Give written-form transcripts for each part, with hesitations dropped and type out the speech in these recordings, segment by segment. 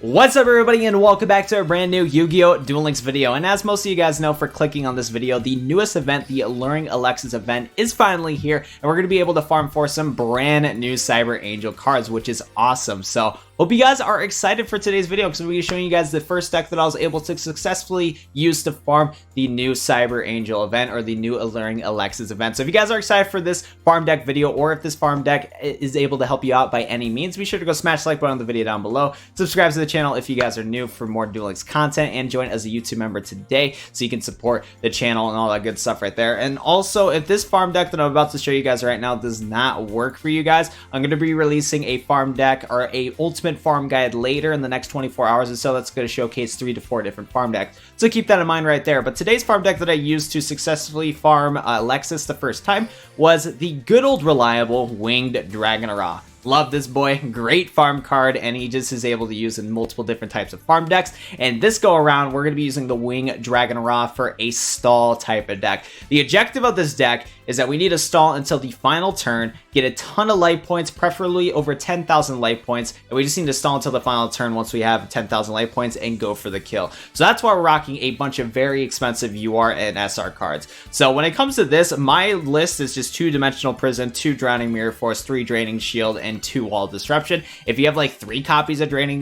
What's up everybody and welcome back to a brand new Yu-Gi-Oh! Duel Links video. And as most of you guys know for clicking on this video, the newest event, the Alluring Alexis event, is finally here. And we're going to be able to farm for some brand new Cyber Angel cards, which is awesome. So hope you guys are excited for today's video because we're going to be showing you guys the first deck that I was able to successfully use to farm the new Cyber Angel event or the new Alluring Alexis event. So if you guys are excited for this farm deck video or if this farm deck is able to help you out by any means, be sure to go smash the like button on the video down below. Subscribe to the channel if you guys are new for more Duel Links content and join as a YouTube member today so you can support the channel and all that good stuff right there. And also, if this farm deck that I'm about to show you guys right now does not work for you guys, I'm going to be releasing a farm deck or a ultimate farm guide later in the next 24 hours or so. That's going to showcase 3 to 4 different farm decks. So keep that in mind right there. But today's farm deck that I used to successfully farm Alexis the first time was the good old reliable Winged Dragon Ra. Love this boy, great farm card, and he just is able to use in multiple different types of farm decks. And this go around, we're going to be using the Winged Dragon Ra for a stall type of deck. The objective of this deck is that we need to stall until the final turn, get a ton of life points, preferably over 10,000 life points, and we just need to stall until the final turn once we have 10,000 life points and go for the kill. So that's why we're rocking a bunch of very expensive UR and SR cards. So when it comes to this, my list is just 2-dimensional prison, 2 drowning mirror force, 3 draining shield, and 2 wall disruption. If you have like 3 copies of draining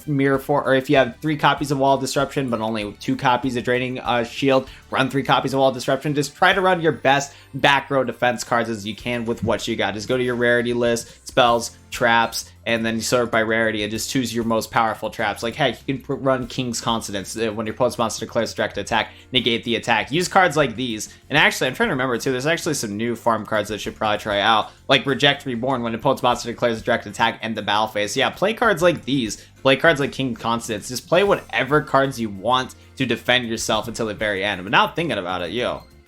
mirror force, or if you have 3 copies of wall disruption but only 2 copies of draining shield, run 3 copies of wall disruption. Just try to run your best back row defense cards as you can with what you got. Just go to your rarity list, spells, traps, and then you sort by rarity and just choose your most powerful traps. Like, heck, you can run King's Consonance when your opponent's monster declares direct attack, negate the attack. Use cards like these. And actually, I'm trying to remember too, there's actually some new farm cards that I should probably try out. Like Reject Reborn, when your opponent's monster declares direct attack, end the battle phase. Yeah, play cards like these. Play cards like King's Consonance. Just play whatever cards you want to defend yourself until the very end. But now thinking about it,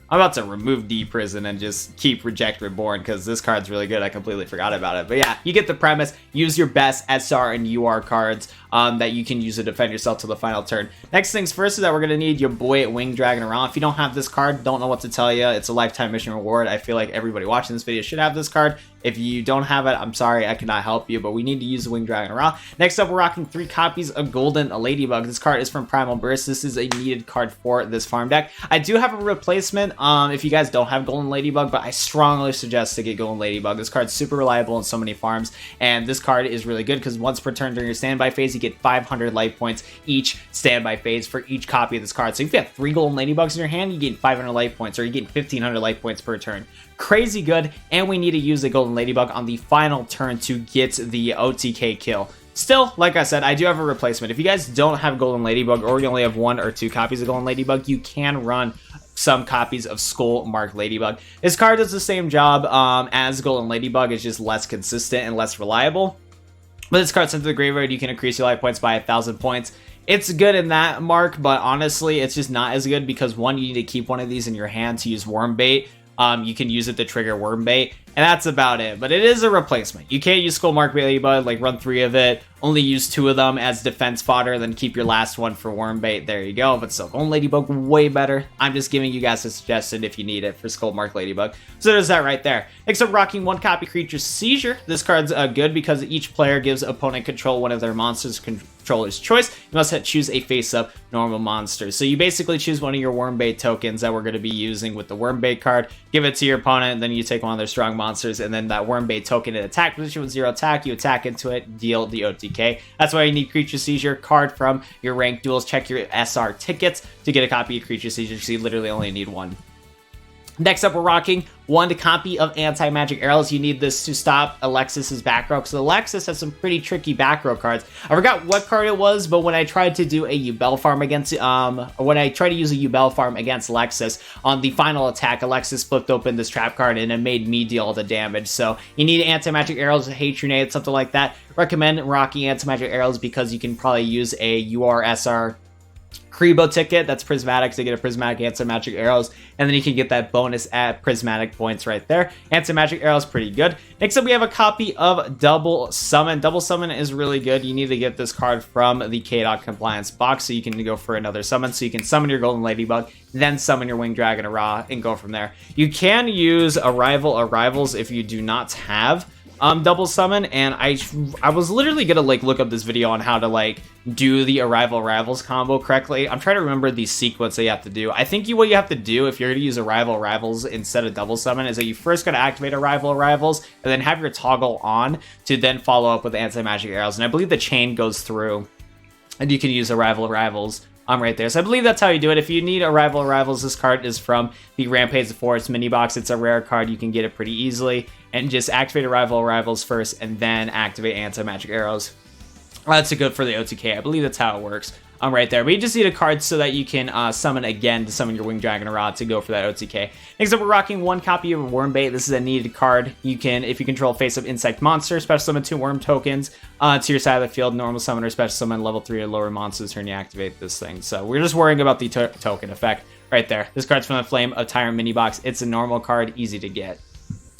I'm about to remove D-Prison and just keep Reject Reborn because this card's really good. I completely forgot about it. But yeah, you get the premise. Use your best SR and UR cards that you can use to defend yourself to the final turn. Next things first is that we're going to need your boy Winged Dragon Ra. If you don't have this card, don't know what to tell you. It's a lifetime mission reward. I feel like everybody watching this video should have this card. If you don't have it, I'm sorry, I cannot help you, but we need to use the Winged Dragon Ra. Next up, we're rocking 3 copies of Golden Ladybug. This card is from Primal Burst. This is a needed card for this farm deck. I do have a replacement if you guys don't have Golden Ladybug, but I strongly suggest to get Golden Ladybug. This card's super reliable in so many farms, and this card is really good because once per turn during your standby phase, you get 500 life points each standby phase for each copy of this card. So if you have 3 Golden Ladybugs in your hand, you get 500 life points, or you get 1,500 life points per turn. Crazy good, and we need to use the Golden Ladybug on the final turn to get the OTK kill. Still, like I said, I do have a replacement. If you guys don't have Golden Ladybug, or you only have 1 or 2 copies of Golden Ladybug, you can run some copies of Skull Marked Ladybug. This card does the same job as Golden Ladybug, it's just less consistent and less reliable. But this card sent to the graveyard, you can increase your life points by 1,000 points. It's good in that mark, but honestly, it's just not as good because 1, you need to keep one of these in your hand to use Worm Bait. You can use it to trigger Worm Bait, and that's about it. But it is a replacement. You can't use Skull Marked Ladybug, like run 3 of it, only use 2 of them as defense fodder, then keep your last one for Worm Bait. There you go. But still, Golden Ladybug, way better. I'm just giving you guys a suggestion if you need it for Skull Marked Ladybug. So there's that right there. Next up, rocking 1 copy Creature Seizure. This card's good because each player gives opponent control one of their monsters controller's choice. You must choose a face-up normal monster. So you basically choose one of your Worm Bait tokens that we're going to be using with the Worm Bait card, give it to your opponent, and then you take one of their strong monsters, and then that Worm Bait token in attack position with 0 attack, you attack into it, deal the OTK. That's why you need Creature Seizure card from your ranked duels. Check your SR tickets to get a copy of Creature Seizure, so you literally only need 1. Next up, we're rocking 1 copy of Anti-Magic Arrows. You need this to stop Alexis's back row, because Alexis has some pretty tricky back row cards. I forgot what card it was, but when I tried to do a Yubel farm against, when I tried to use a Yubel farm against Alexis, on the final attack, Alexis flipped open this trap card, and it made me deal all the damage. So you need Anti-Magic Arrows, Trunade, something like that. Recommend rocking Anti-Magic Arrows because you can probably use a URSR Krebo ticket that's prismatic to get a prismatic Anti-Magic Arrows, and then you can get that bonus at prismatic points right there. Anti-Magic Arrows pretty good. Next up, we have a copy of Double Summon. Double Summon is really good. You need to get this card from the KDOT compliance box so you can go for another summon. So you can summon your Golden Ladybug, then summon your Winged Dragon Ra, and go from there. You can use Arrivalrivals if you do not have double summon, and I was literally gonna like look up this video on how to like do the Arrivalrivals combo correctly. I'm trying to remember the sequence that you have to do. I think what you have to do if you're gonna use Arrivalrivals instead of double summon is that you first gotta activate Arrivalrivals and then have your toggle on to then follow up with anti-magic arrows. And I believe the chain goes through, and you can use Arrivalrivals. Right there. So I believe that's how you do it. If you need Arrivalrivals, this card is from the Rampage the Forest mini box. It's a rare card. You can get it pretty easily. And just activate Arrivalrivals first and then activate anti-magic arrows. That's good for the OTK. I believe that's how it works. Right there. But you just need a card so that you can summon again to summon your Winged Dragon Rod to go for that OTK. Next up, we're rocking 1 copy of Wormbait. This is a needed card. You can, if you control face-up insect monster, special summon 2 worm tokens to your side of the field. Normal summon or special summon level 3 or lower monsters turn you activate this thing. So we're just worrying about the token effect right there. This card's from the Flame of Tyrant mini box. It's a normal card, easy to get.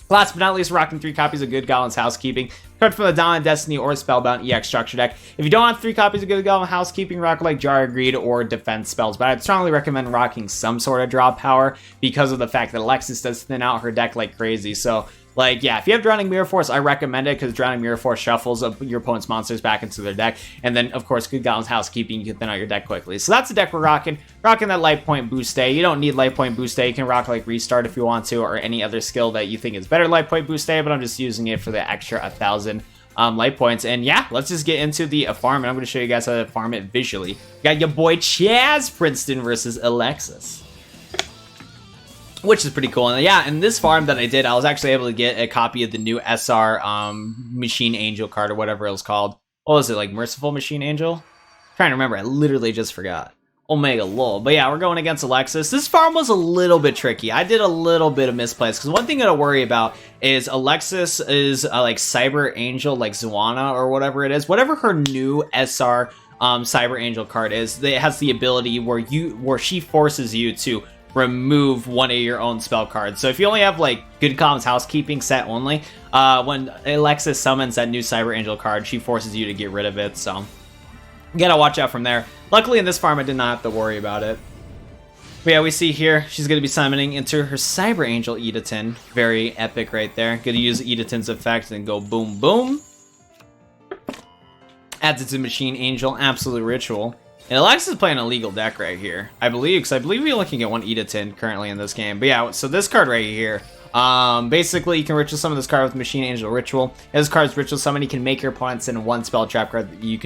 Last but not least, we're rocking 3 copies of Good Goblin's Housekeeping. Card from the Dawn of Destiny or Spellbound EX structure deck. If you don't have 3 copies of Good Goblin Housekeeping, rock like Jar of Greed or Defense spells. But I'd strongly recommend rocking some sort of draw power because of the fact that Alexis does thin out her deck like crazy. So, like, yeah, if you have Drowning Mirror Force, I recommend it because Drowning Mirror Force shuffles your opponent's monsters back into their deck. And then, of course, Good Goblin's Housekeeping, you can thin out your deck quickly. So that's the deck we're rocking. Rocking that Life Point Boost Day. You don't need Life Point Boost Day. You can rock, like, Restart if you want to, or any other skill that you think is better Life Point Boost Day, but I'm just using it for the extra 1,000 life points. And yeah, let's just get into the farm, and I'm going to show you guys how to farm it visually. You got your boy Chaz Princeton versus Alexis, which is pretty cool. And yeah, in this farm that I did, I was actually able to get a copy of the new SR Machine Angel card, or whatever it was called. What was it, like Merciful Machine Angel? I'm trying to remember, I literally just forgot. Omega lol. But yeah, we're going against Alexis. This farm was a little bit tricky. I did a little bit of misplays, because one thing I gotta worry about is Alexis is like Cyber Angel, like Zuana or whatever it is. Whatever her new SR Cyber Angel card is, it has the ability where she forces you to remove one of your own spell cards. So if you only have like Good Goblin's Housekeeping set only, when Alexis summons that new Cyber Angel card, she forces you to get rid of it. So you gotta watch out from there. Luckily in this farm I did not have to worry about it. But yeah, we see here she's gonna be summoning into her Cyber Angel Edatin. Very epic right there. Gonna use Edatin's effect and go boom boom. Adds it to Machine Angel, Absolute Ritual. And Alexis is playing a legal deck right here, I believe, because I believe we only can get 1 Edatin currently in this game. But yeah, so this card right here, basically you can ritual summon this card with Machine Angel Ritual. As this card's ritual summon, you can make your opponents send 1 spell trap card that they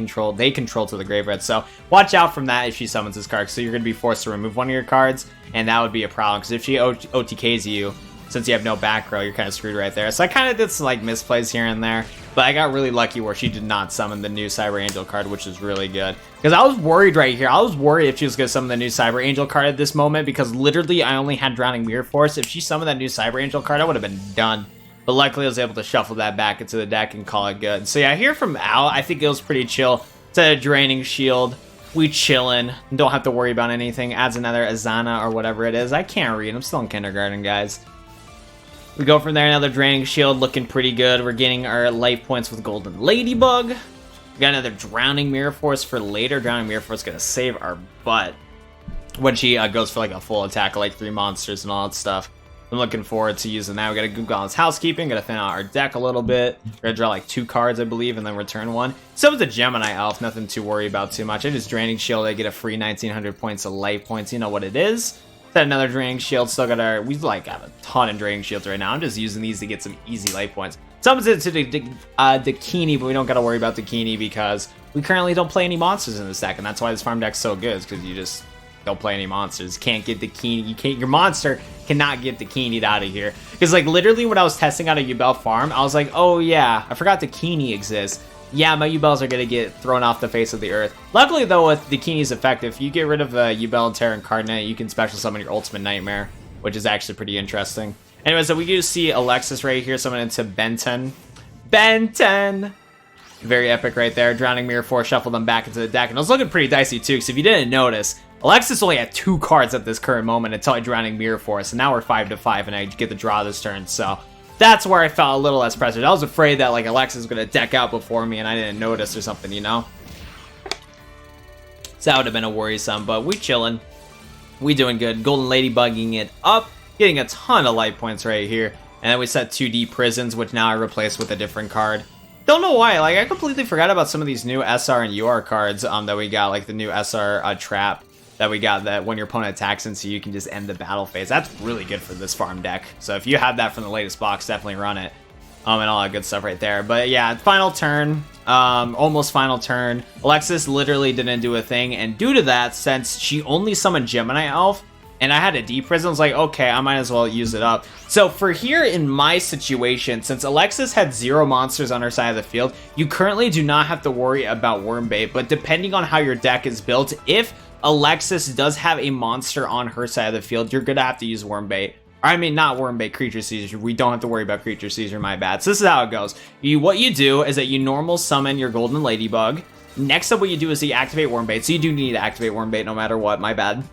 control to the graveyard. So watch out from that if she summons this card, so you're going to be forced to remove one of your cards, and that would be a problem, because if she OTKs you, since you have no back row, you're kind of screwed right there. So I kind of did some like misplays here and there, but I got really lucky where she did not summon the new Cyber Angel card, which is really good. Because I was worried right here. I was worried if she was going to summon the new Cyber Angel card at this moment, because literally I only had Drowning Mirror Force. If she summoned that new Cyber Angel card, I would have been done. But luckily I was able to shuffle that back into the deck and call it good. So yeah, here from Al, I think it was pretty chill. Instead of Draining Shield, we chillin'. Don't have to worry about anything. Adds another Azana or whatever it is. I can't read. I'm still in kindergarten, guys. We go from there, another Draining Shield, looking pretty good. We're getting our life points with Golden Ladybug. We got another Drowning Mirror Force for later. Drowning Mirror Force is going to save our butt when she goes for like a full attack, like 3 monsters and all that stuff. I'm looking forward to using that. We got a Good Goblin's Housekeeping. Got to thin out our deck a little bit. We're going to draw like 2 cards, I believe, and then return 1. So it's a Gemini Elf. Nothing to worry about too much. I just Draining Shield. I get a free 1900 points of life points. You know what it is. Set another Draining Shield. Still got our... We like got a ton of Draining Shields right now. I'm just using these to get some easy life points. Summons it to the Dakini, but we don't got to worry about Dakini because we currently don't play any monsters in this deck, and that's why this farm deck's so good, is because you just don't play any monsters. Can't get Dakini. You can't... Your monster cannot get Dakini'd out of here. Because, like, literally when I was testing out a Yubel farm, I was like, oh, yeah, I forgot Dakini exists. Yeah, my Yubels are going to get thrown off the face of the earth. Luckily, though, with Dakini's effect, if you get rid of Yubel and Terra Incarnate, you can special summon your Ultimate Nightmare, which is actually pretty interesting. Anyway, so we do see Alexis right here summon into Benton. Benton! Very epic right there. Drowning Mirror Force, shuffle them back into the deck. And it was looking pretty dicey, too, because if you didn't notice, Alexis only had 2 cards at this current moment until I Drowning Mirror Force, and now we're 5-5, and I get the draw this turn, so... That's where I felt a little less pressured. I was afraid that like Alexis was going to deck out before me and I didn't notice or something, you know? So that would have been a worrisome, but we chilling. We doing good. Golden Ladybugging it up. Getting a ton of life points right here. And then we set 2D prisons, which now I replaced with a different card. Don't know why, like I completely forgot about some of these new SR and UR cards that we got, like the new SR trap that we got, that when your opponent attacks into you can just end the battle phase. That's really good for this farm deck. So if you have that from the latest box, definitely run it. And all that good stuff right there. But yeah, final turn, almost final turn. Alexis literally didn't do a thing, and due to that, since she only summoned Gemini Elf, and I had a D prison, I was like, okay, I might as well use it up. So for here in my situation, since Alexis had 0 monsters on her side of the field, you currently do not have to worry about worm bait, but depending on how your deck is built, if Alexis does have a monster on her side of the field, you're gonna have to use worm bait. I mean, not worm bait, Creature Seizure. We don't have to worry about Creature Seizure, my bad. So this is how it goes. What you do is that you normal summon your Golden Ladybug. Next up, what you do is you activate worm bait. So you do need to activate worm bait no matter what, my bad.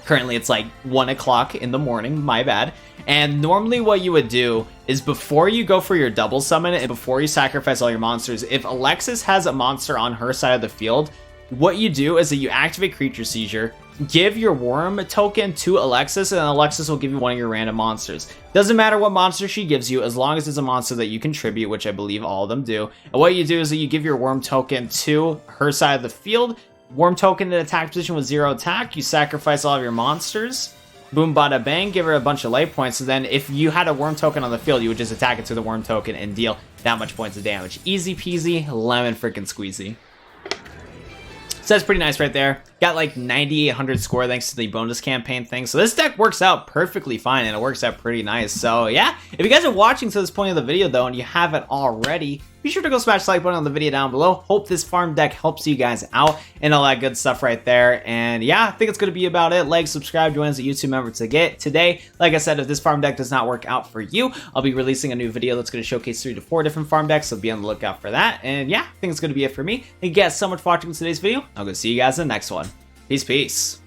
Currently, it's like 1 o'clock in the morning, my bad. And normally what you would do is before you go for your double summon and before you sacrifice all your monsters, if Alexis has a monster on her side of the field, what you do is that you activate Creature Seizure, give your worm token to Alexis, and Alexis will give you one of your random monsters. Doesn't matter what monster she gives you, as long as it's a monster that you contribute, which I believe all of them do. And what you do is that you give your worm token to her side of the field. Worm token in attack position with 0 attack. You sacrifice all of your monsters. Boom, bada, bang. Give her a bunch of life points. So then if you had a worm token on the field, you would just attack it to the worm token and deal that much points of damage. Easy peasy, lemon freaking squeezy. So that's pretty nice right there. Got like 9,800 score thanks to the bonus campaign thing. So this deck works out perfectly fine, and it works out pretty nice. So yeah, if you guys are watching to this point of the video though, and you haven't already, be sure to go smash the like button on the video down below. Hope this farm deck helps you guys out and all that good stuff right there. And yeah, I think it's going to be about it. Like, subscribe, join as a YouTube member to get today. Like I said, if this farm deck does not work out for you, I'll be releasing a new video that's going to showcase 3 to 4 different farm decks. So be on the lookout for that. And yeah, I think it's going to be it for me. Thank you guys so much for watching today's video. I'll go see you guys in the next one. Peace, peace.